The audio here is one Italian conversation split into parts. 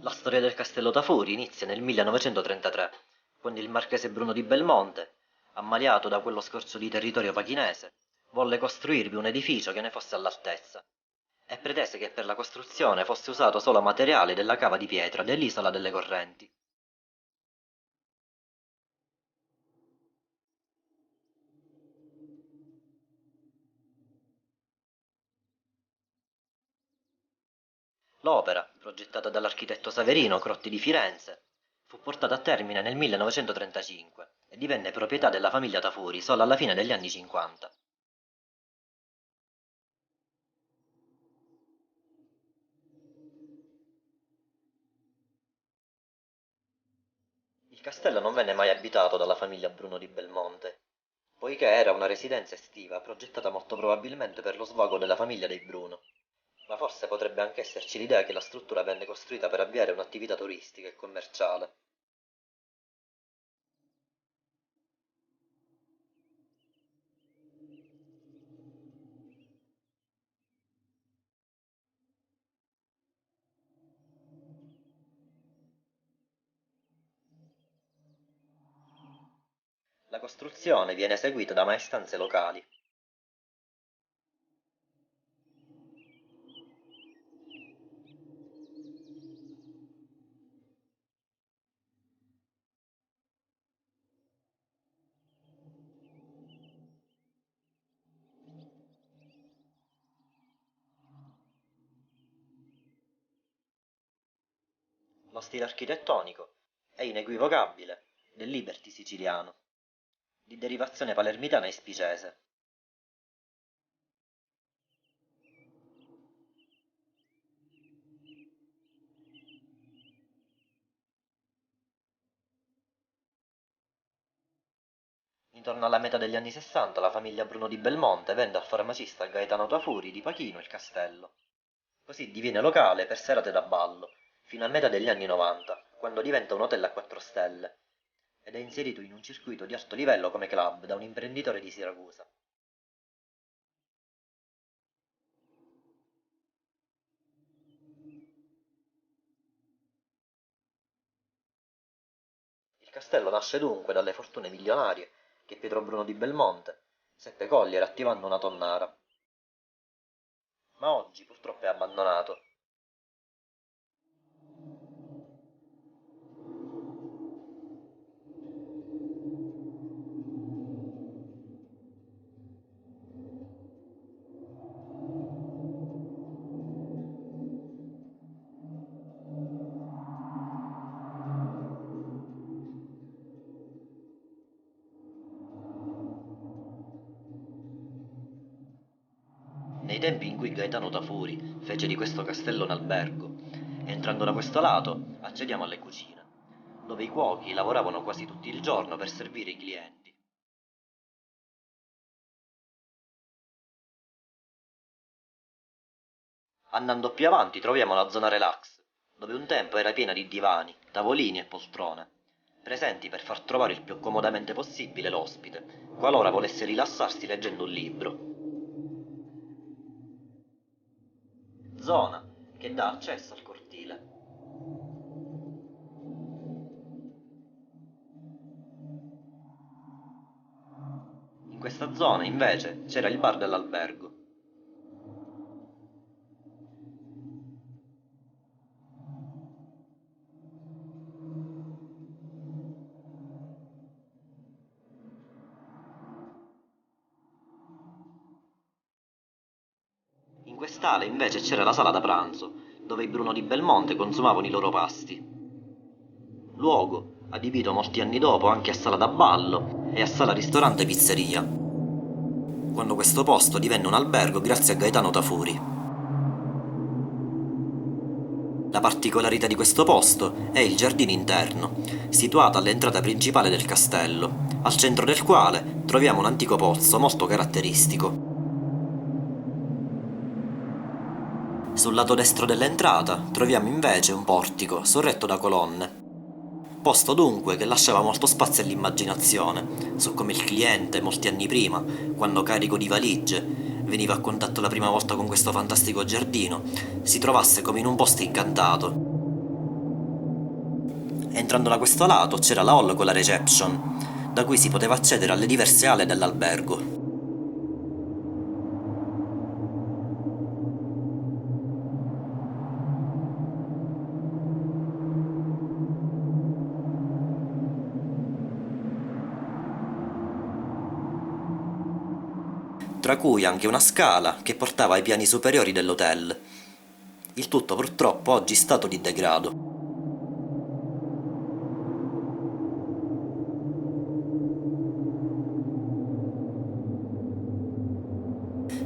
La storia del Castello Tafuri inizia nel 1933, quando il marchese Bruno di Belmonte, ammaliato da quello scorcio di territorio pachinese, volle costruirvi un edificio che ne fosse all'altezza e pretese che per la costruzione fosse usato solo materiale della cava di pietra dell'isola delle Correnti. L'opera, progettata dall'architetto Saverino Crotti di Firenze, fu portata a termine nel 1935 e divenne proprietà della famiglia Tafuri solo alla fine degli anni 50. Il castello non venne mai abitato dalla famiglia Bruno di Belmonte, poiché era una residenza estiva progettata molto probabilmente per lo svago della famiglia dei Bruno, ma forse potrebbe anche esserci l'idea che la struttura venne costruita per avviare un'attività turistica e commerciale. La costruzione viene eseguita da maestranze locali. Lo stile architettonico è inequivocabile del Liberty siciliano, di derivazione palermitana e spicese. Intorno alla metà degli anni Sessanta la famiglia Bruno di Belmonte vende al farmacista Gaetano Tafuri di Pachino il castello. Così diviene locale per serate da ballo, fino a metà degli anni 90, quando diventa un hotel a 4 stelle, ed è inserito in un circuito di alto livello come club da un imprenditore di Siracusa. Il castello nasce dunque dalle fortune milionarie che Pietro Bruno di Belmonte seppe cogliere attivando una tonnara, ma oggi purtroppo è abbandonato. Nei tempi in cui Gaetano Tafuri fece di questo castello un albergo, entrando da questo lato accediamo alle cucine, dove i cuochi lavoravano quasi tutto il giorno per servire i clienti. Andando più avanti troviamo la zona relax, dove un tempo era piena di divani, tavolini e poltrone, presenti per far trovare il più comodamente possibile l'ospite, qualora volesse rilassarsi leggendo un libro. Zona che dà accesso al cortile. In questa zona, invece, c'era il bar dell'albergo. In quest'ala, invece, c'era la sala da pranzo, dove i Bruno di Belmonte consumavano i loro pasti. Luogo adibito molti anni dopo anche a sala da ballo e a sala ristorante pizzeria, quando questo posto divenne un albergo grazie a Gaetano Tafuri. La particolarità di questo posto è il giardino interno, situato all'entrata principale del castello, al centro del quale troviamo un antico pozzo molto caratteristico. Sul lato destro dell'entrata troviamo invece un portico sorretto da colonne, posto dunque che lasciava molto spazio all'immaginazione su come il cliente, molti anni prima, quando carico di valigie, veniva a contatto la prima volta con questo fantastico giardino, si trovasse come in un posto incantato. Entrando da questo lato c'era la hall con la reception, da cui si poteva accedere alle diverse ale dell'albergo. Tra cui anche una scala che portava ai piani superiori dell'hotel. Il tutto purtroppo oggi stato di degrado.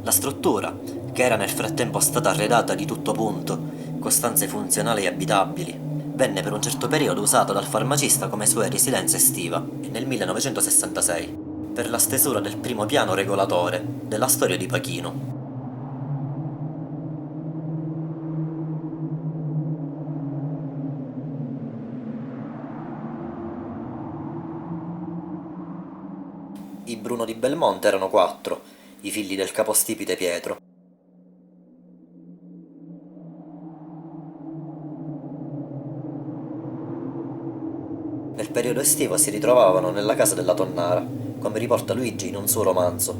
La struttura, che era nel frattempo stata arredata di tutto punto, con stanze funzionali e abitabili, venne per un certo periodo usata dal farmacista come sua residenza estiva, nel 1966, per la stesura del primo piano regolatore della storia di Pachino. I Bruno di Belmonte erano 4, i figli del capostipite Pietro. Nel periodo estivo si ritrovavano nella casa della Tonnara, come riporta Luigi in un suo romanzo,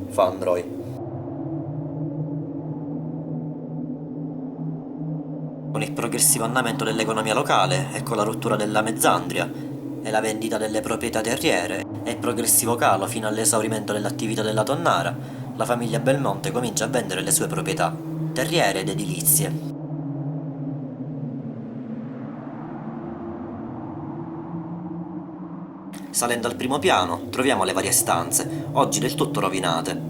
Fandroy. Con il progressivo andamento dell'economia locale e con la rottura della Mezzandria e la vendita delle proprietà terriere e il progressivo calo fino all'esaurimento dell'attività della Tonnara, la famiglia Belmonte comincia a vendere le sue proprietà, terriere ed edilizie. Salendo al primo piano troviamo le varie stanze, oggi del tutto rovinate.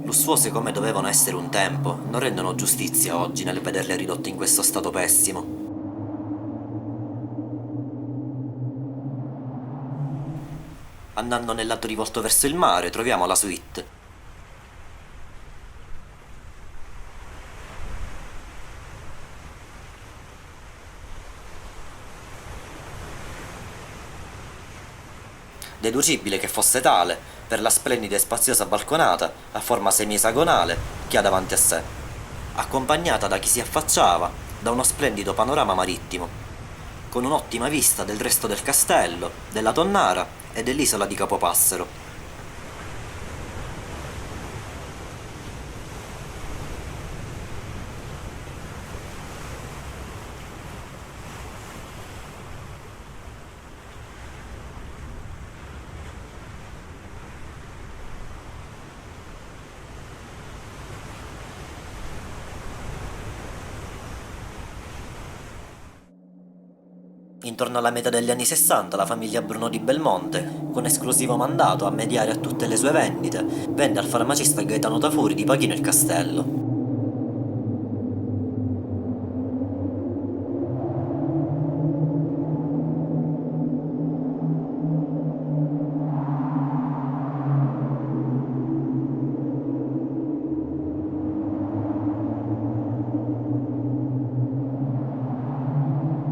Lussuose come dovevano essere un tempo, non rendono giustizia oggi nel vederle ridotte in questo stato pessimo. Andando nel lato rivolto verso il mare troviamo la suite. Deducibile che fosse tale per la splendida e spaziosa balconata a forma semi-esagonale che ha davanti a sé, accompagnata da chi si affacciava da uno splendido panorama marittimo, con un'ottima vista del resto del castello, della Tonnara e dell'isola di Capopassero. Intorno alla metà degli anni 60 la famiglia Bruno di Belmonte, con esclusivo mandato a mediare a tutte le sue vendite, vende al farmacista Gaetano Tafuri di Pachino il castello.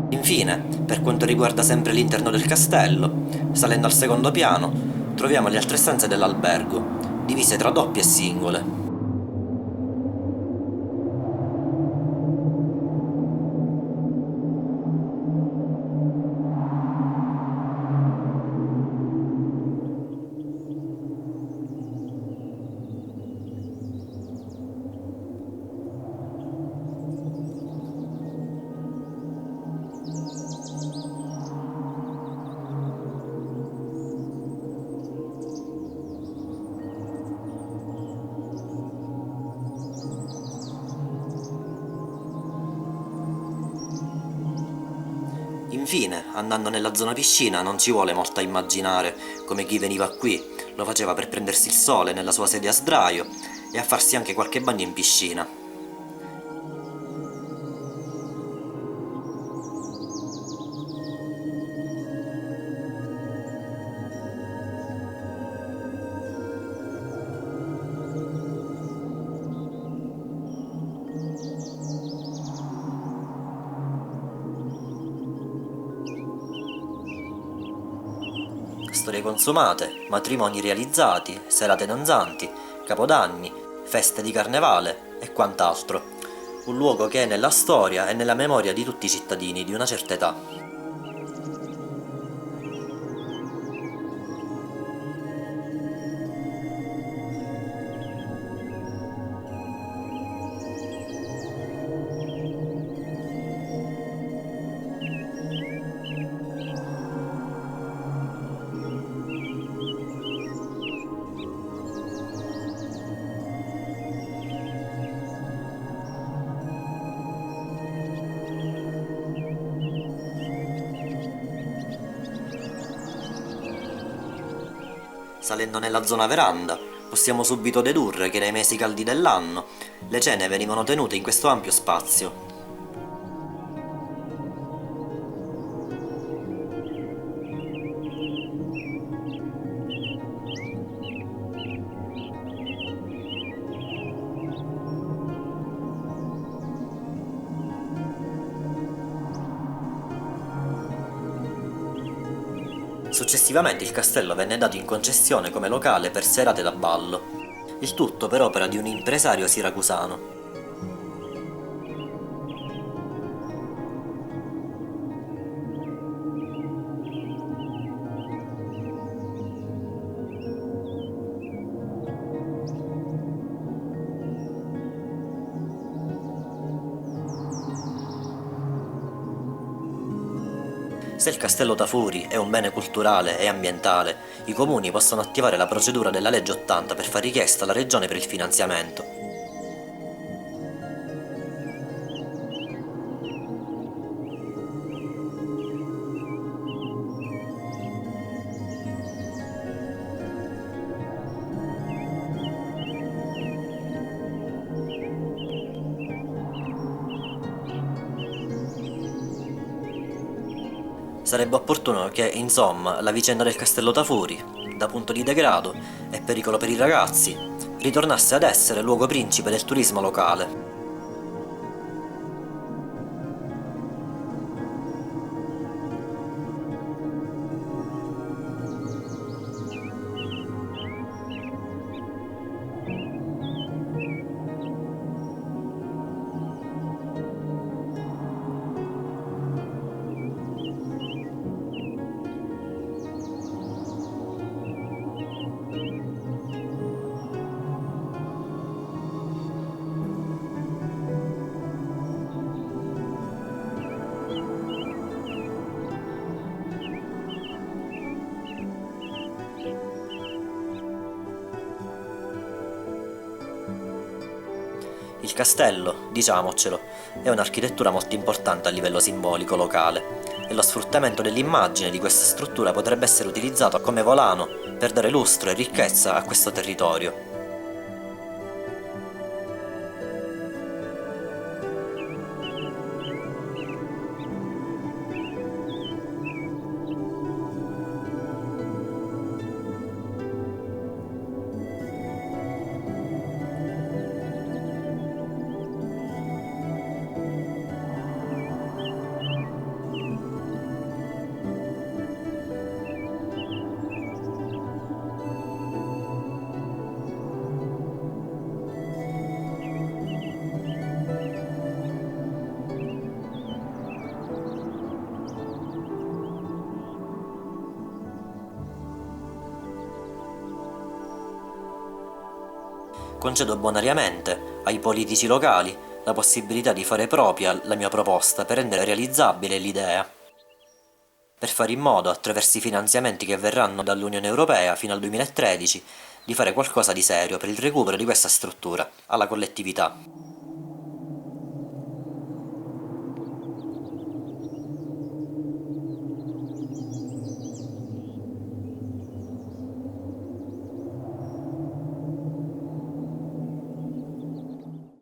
Infine, per quanto riguarda sempre l'interno del castello, salendo al secondo piano, troviamo le altre stanze dell'albergo, divise tra doppie e singole. Infine, andando nella zona piscina non ci vuole molto a immaginare come chi veniva qui lo faceva per prendersi il sole nella sua sedia a sdraio e a farsi anche qualche bagno in piscina. Storie consumate, matrimoni realizzati, serate danzanti, capodanni, feste di carnevale e quant'altro. un luogo che è nella storia e nella memoria di tutti i cittadini di una certa età. Salendo nella zona veranda, possiamo subito dedurre che nei mesi caldi dell'anno le cene venivano tenute in questo ampio spazio. Successivamente il castello venne dato in concessione come locale per serate da ballo, il tutto per opera di un impresario siracusano. Se il castello Tafuri è un bene culturale e ambientale, i comuni possono attivare la procedura della legge 80 per fare richiesta alla regione per il finanziamento. Sarebbe opportuno che, insomma, la vicenda del castello Tafuri, da punto di degrado e pericolo per i ragazzi, ritornasse ad essere luogo principe del turismo locale. Il castello, diciamocelo, è un'architettura molto importante a livello simbolico locale e lo sfruttamento dell'immagine di questa struttura potrebbe essere utilizzato come volano per dare lustro e ricchezza a questo territorio. Concedo bonariamente ai politici locali la possibilità di fare propria la mia proposta per rendere realizzabile l'idea, per fare in modo, attraverso i finanziamenti che verranno dall'Unione Europea fino al 2013, di fare qualcosa di serio per il recupero di questa struttura alla collettività.